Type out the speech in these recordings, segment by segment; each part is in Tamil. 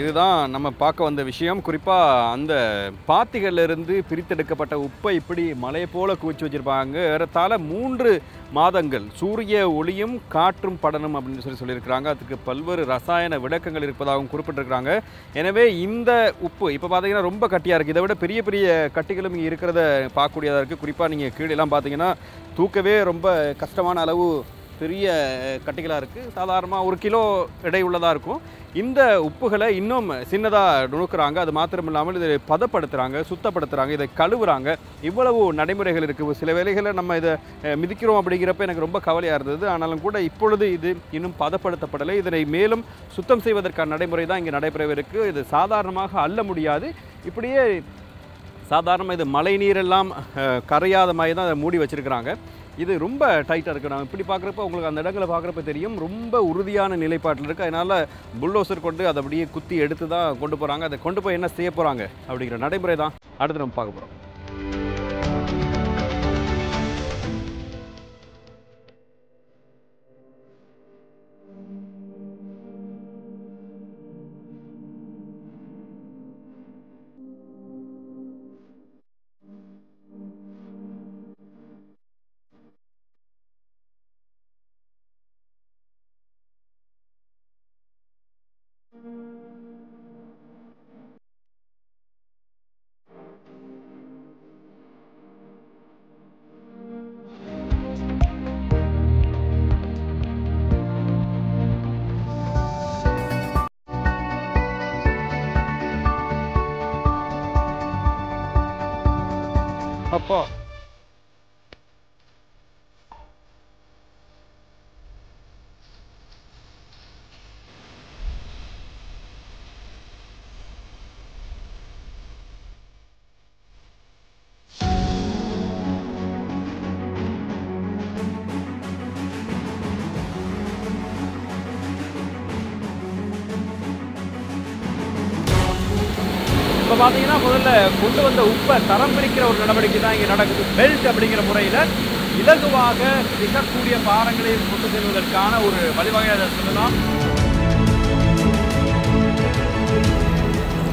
இதுதான் நம்ம பார்க்க வந்த விஷயம். குறிப்பாக அந்த பாத்திகளிலிருந்து பிரித்தெடுக்கப்பட்ட உப்பை இப்படி மலை போல குவிச்சு வச்சுருப்பாங்க. ஏறத்தாழ 3 மாதங்கள் சூரிய ஒளியும் காற்றும் படணும் அப்படின்னு சொல்லியிருக்கிறாங்க. அதுக்கு பல்வேறு ரசாயன விளக்கங்கள் இருப்பதாகவும் குறிப்பிட்டிருக்கிறாங்க. எனவே இந்த உப்பு இப்போ பார்த்தீங்கன்னா ரொம்ப கட்டியாக இருக்குது. இதை விட பெரிய பெரிய கட்டிகளும் இங்கே இருக்கிறத பார்க்கக்கூடியதாக இருக்குது. குறிப்பாக நீங்கள் கீழெல்லாம் பார்த்தீங்கன்னா தூக்கவே ரொம்ப கஷ்டமான அளவு பெரிய கட்டிகளாக இருக்குது. சாதாரணமாக 1 கிலோ எடை உள்ளதாக இருக்கும். இந்த உப்புகளை இன்னும் சின்னதாக நுணுக்குறாங்க. அது மாத்திரம் இல்லாமல் இதை பதப்படுத்துகிறாங்க, சுத்தப்படுத்துகிறாங்க, இதை கழுவுறாங்க. இவ்வளவு நடைமுறைகள் இருக்குது. சில வேளைகளில் நம்ம இதை மிதிக்கிறோம் அப்படிங்கிறப்ப எனக்கு ரொம்ப கவலையாக இருந்தது. ஆனாலும் கூட இப்பொழுது இது இன்னும் பதப்படுத்தப்படலை. இதனை மேலும் சுத்தம் செய்வதற்கான நடைமுறை தான் இங்கே நடைபெறவிருக்கு. இது சாதாரணமாக அள்ள முடியாது. இப்படியே சாதாரணமாக இது மழை நீரெல்லாம் கரையாத மாதிரி தான் அதை மூடி வச்சுருக்கிறாங்க. இது ரொம்ப டைட்டாக இருக்குது. நான் இப்படி பார்க்குறப்ப உங்களுக்கு அந்த இடங்களை பார்க்குறப்ப தெரியும் ரொம்ப உறுதியான நிலைப்பாட்டில் இருக்குது. அதனால் புல்டோசர் கொண்டு அதை அப்படியே குத்தி எடுத்து தான் கொண்டு போகிறாங்க. அதை கொண்டு போய் என்ன செய்ய போகிறாங்க அப்படிங்கிற நடைமுறை தான் அடுத்து நம்ம பார்க்க போகிறோம். அப்போ இப்போ பார்த்தீங்கன்னா முதல்ல கொண்டு வந்த உப்பை தரம் பிரிக்கிற ஒரு நடவடிக்கை தான் இங்கே நடக்குது. பெல்ட் அப்படிங்கிற முறையில் இலகுவாக விற்கக்கூடிய பாரங்களை கொண்டு செல்வதற்கான ஒரு வழிவகையை அதை சொல்லலாம்.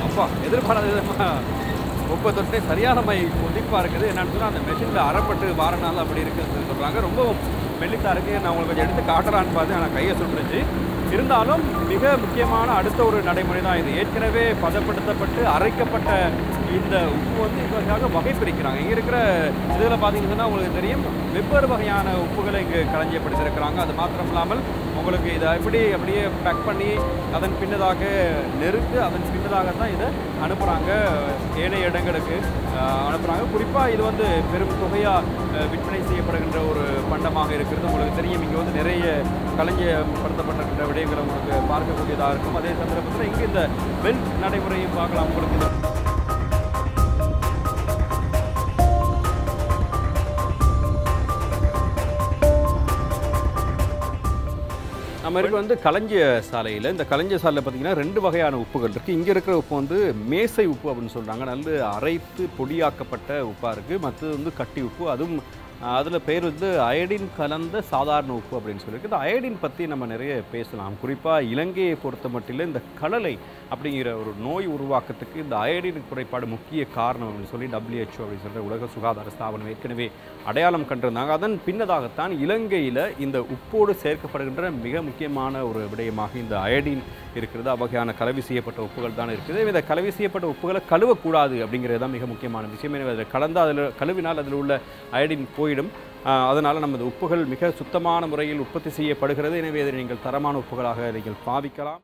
அப்பா எதிர்பாராத உப்பை தொட்டே சரியான கொதிப்பாக இருக்குது. என்னன்னு சொன்னால் அந்த மெஷினில் அறப்பட்டு வாரனால அப்படி இருக்குதுன்னு சொல்கிறாங்க. ரொம்பவும் மெல்லித்தாக இருக்குது. நான் உங்களுக்கு கொஞ்சம் எடுத்து காட்டுறான்னு பார்த்து ஆனால் கையை சுட்டுருச்சு. இருந்தாலும் மிக முக்கியமான அடுத்த ஒரு நடைமுறை தான் இது. ஏற்கனவே பதப்படுத்தப்பட்டு அரைக்கப்பட்ட இந்த உப்பு வந்து இதுக்காக வகை பிரிக்கிறாங்க. இங்கே இருக்கிற இதில் பார்த்தீங்கன்னா உங்களுக்கு தெரியும் வெவ்வேறு வகையான உப்புகளை இங்கே களஞ்சியப்படுத்தியிருக்கிறாங்க. அது மாத்திரம் இல்லாமல் உங்களுக்கு இதை அப்படியே பேக் பண்ணி அதன் பின்னதாக நெருத்து அதன் பின்னதாக தான் இதை அனுப்புகிறாங்க, ஏனைய இடங்களுக்கு அனுப்புகிறாங்க. குறிப்பாக இது வந்து பெரும் தொகையாக விற்பனை செய்யப்படுகின்ற ஒரு பண்டமாக இருக்கிறது. உங்களுக்கு தெரியும் இங்கே வந்து நிறைய களஞ்சியப்படுத்தப்பட்டிருக்கின்ற விடயங்களை உங்களுக்கு பார்க்கக்கூடியதாக இருக்கும். அதே சந்தர்ப்பத்தில் இங்கே இந்த பெல்ட் நடைமுறையும் பார்க்கலாம். உங்களுக்கு நம்ம இருக்க வந்து களஞ்சிய சாலையில், இந்த களஞ்சிய சாலையில் பார்த்தீங்கன்னா 2 வகையான உப்புகள் இருக்குது. இங்கே இருக்கிற உப்பு வந்து மேசை உப்பு அப்படின்னு சொல்கிறாங்க. நல்ல அரைத்து பொடியாக்கப்பட்ட உப்பாக இருக்குது. மற்றது வந்து கட்டி உப்பு. அதுவும் அதில் பேர் வந்து அயடின் கலந்த சாதாரண உப்பு அப்படின்னு சொல்லியிருக்கு. இந்த அயடின் பற்றி நம்ம நிறைய பேசலாம். குறிப்பாக இலங்கையை பொறுத்த மட்டில் இந்த கடலை அப்படிங்கிற ஒரு நோய் உருவாக்கத்துக்கு இந்த அயடின் குறைபாடு முக்கிய காரணம் அப்படின்னு சொல்லி WHO அப்படின்னு சொல்கிற உலக சுகாதார ஸ்தாபனம் ஏற்கனவே அடையாளம் கண்டிருந்தாங்க. அதன் பின்னதாகத்தான் இலங்கையில் இந்த உப்போடு சேர்க்கப்படுகின்ற மிக முக்கியமான ஒரு விடயமாக இந்த அயடின் இருக்கிறது. அவ்வகையான கலவி செய்யப்பட்ட உப்புகள் தான் இருக்குது. இந்த கலவி செய்யப்பட்ட உப்புகளை கழுவக்கூடாது அப்படிங்கிறது தான் மிக முக்கியமான விஷயம். எனவே அதில் கலந்தால் கழுவினால் அதில் உள்ள அயடின் போயிடும். அதனால் நமது உப்புகள் மிக சுத்தமான முறையில் உற்பத்தி செய்யப்படுகிறது. எனவே இதை நீங்கள் தரமான உப்புகளாக நீங்கள் பாவிக்கலாம்.